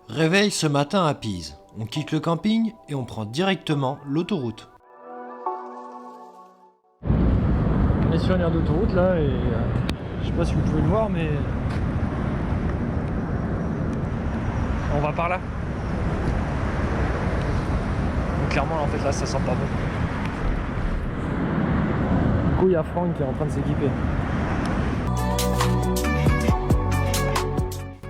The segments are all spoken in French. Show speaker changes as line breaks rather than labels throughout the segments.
Réveil ce matin à Pise. On quitte le camping et on prend directement l'autoroute.
On est sur une aire d'autoroute là et je sais pas si vous pouvez le voir mais on va par là. Donc clairement en fait là ça sent pas bon. Du coup il y a Franck qui est en train de s'équiper.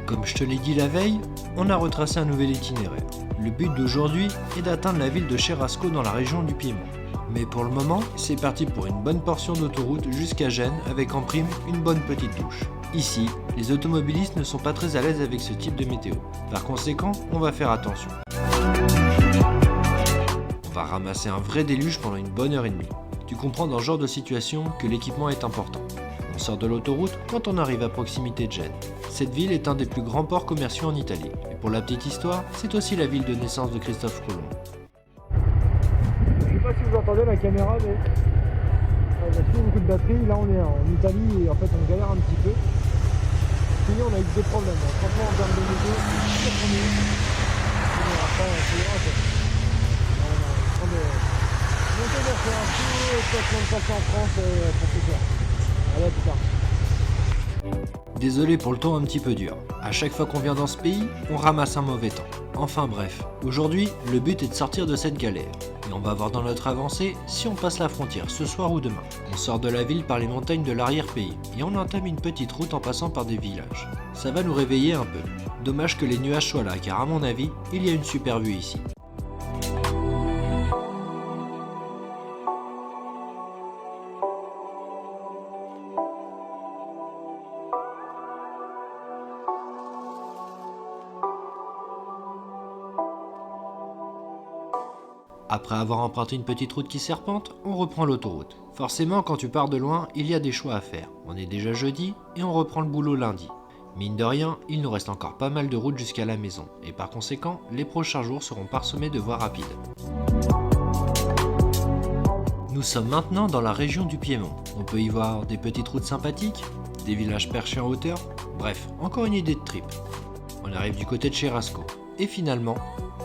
Comme je te l'ai dit la veille, on a retracé un nouvel itinéraire. Le but d'aujourd'hui est d'atteindre la ville de Cherasco dans la région du Piémont. Mais pour le moment, c'est parti pour une bonne portion d'autoroute jusqu'à Gênes avec en prime une bonne petite douche. Ici, les automobilistes ne sont pas très à l'aise avec ce type de météo. Par conséquent, on va faire attention. On va ramasser un vrai déluge pendant une bonne heure et demie. Tu comprends dans ce genre de situation que l'équipement est important. On sort de l'autoroute quand on arrive à proximité de Gênes. Cette ville est un des plus grands ports commerciaux en Italie. Et pour la petite histoire, c'est aussi la ville de naissance de Christophe Colomb.
Je sais pas si vous entendez la caméra mais il y a toujours beaucoup de batterie. Là on est en Italie et en fait on galère un petit peu. Fini on a eu des problèmes. Franchement en termes de météo, c'est pas premier. Après c'est ira quoi. On est en train de monter vers Cherasco et peut-être même passer en France pour ce soir. Allez, à plus tard.
Désolé pour le temps un petit peu dur. À chaque fois qu'on vient dans ce pays, on ramasse un mauvais temps. Enfin bref, aujourd'hui, le but est de sortir de cette galère. Et on va voir dans notre avancée si on passe la frontière ce soir ou demain. On sort de la ville par les montagnes de l'arrière-pays et on entame une petite route en passant par des villages. Ça va nous réveiller un peu. Dommage que les nuages soient là car à mon avis, il y a une super vue ici. Après avoir emprunté une petite route qui serpente, on reprend l'autoroute. Forcément, quand tu pars de loin, il y a des choix à faire. On est déjà jeudi et on reprend le boulot lundi. Mine de rien, il nous reste encore pas mal de route jusqu'à la maison, et par conséquent, les prochains jours seront parsemés de voies rapides. Nous sommes maintenant dans la région du Piémont. On peut y voir des petites routes sympathiques, des villages perchés en hauteur, bref, encore une idée de trip. On arrive du côté de Cherasco, et finalement,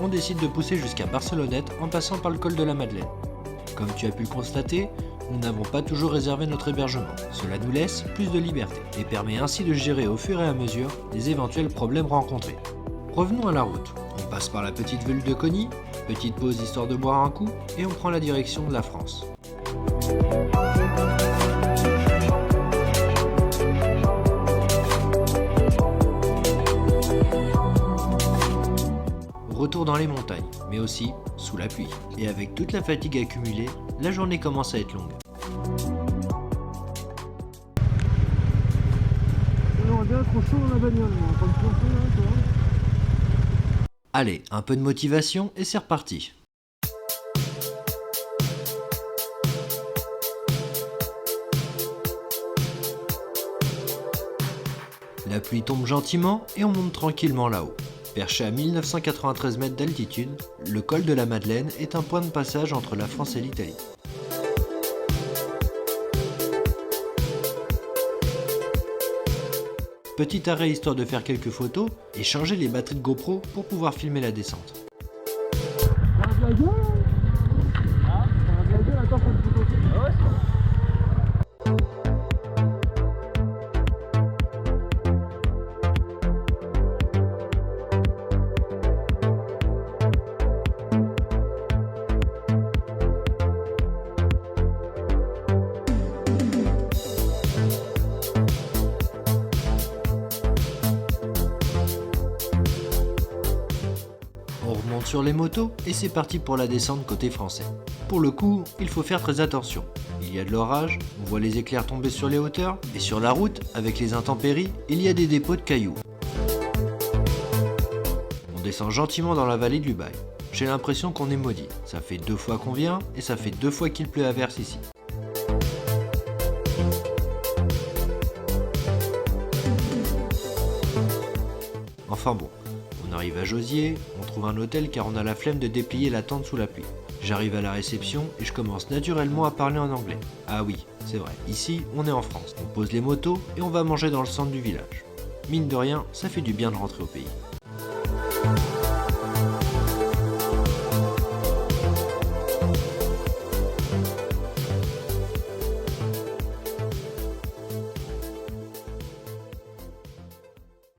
on décide de pousser jusqu'à Barcelonnette en passant par le col de la Madeleine. Comme tu as pu le constater, nous n'avons pas toujours réservé notre hébergement. Cela nous laisse plus de liberté et permet ainsi de gérer au fur et à mesure les éventuels problèmes rencontrés. Revenons à la route. On passe par la petite ville de Cogny, petite pause histoire de boire un coup et on prend la direction de la France. Retour dans les montagnes, mais aussi sous la pluie. Et avec toute la fatigue accumulée, la journée commence à être longue.
On est bien trop chaud dans la bagnole, on est en train de planter là, tu vois.
Allez, un peu de motivation et c'est reparti. La pluie tombe gentiment et on monte tranquillement là-haut. Perché à 1993 mètres d'altitude, le col de la Madeleine est un point de passage entre la France et l'Italie. Petit arrêt histoire de faire quelques photos et changer les batteries de GoPro pour pouvoir filmer la descente. On remonte sur les motos et c'est parti pour la descente côté français. Pour le coup, il faut faire très attention. Il y a de l'orage, on voit les éclairs tomber sur les hauteurs, et sur la route, avec les intempéries, il y a des dépôts de cailloux. On descend gentiment dans la vallée de l'Ubaye. J'ai l'impression qu'on est maudit. Ça fait 2 fois qu'on vient, et ça fait 2 fois qu'il pleut à verse ici. Enfin bon. On arrive à Josier, on trouve un hôtel car on a la flemme de déplier la tente sous la pluie. J'arrive à la réception et je commence naturellement à parler en anglais. Ah oui, c'est vrai, ici on est en France. On pose les motos et on va manger dans le centre du village. Mine de rien, ça fait du bien de rentrer au pays.
Ciao.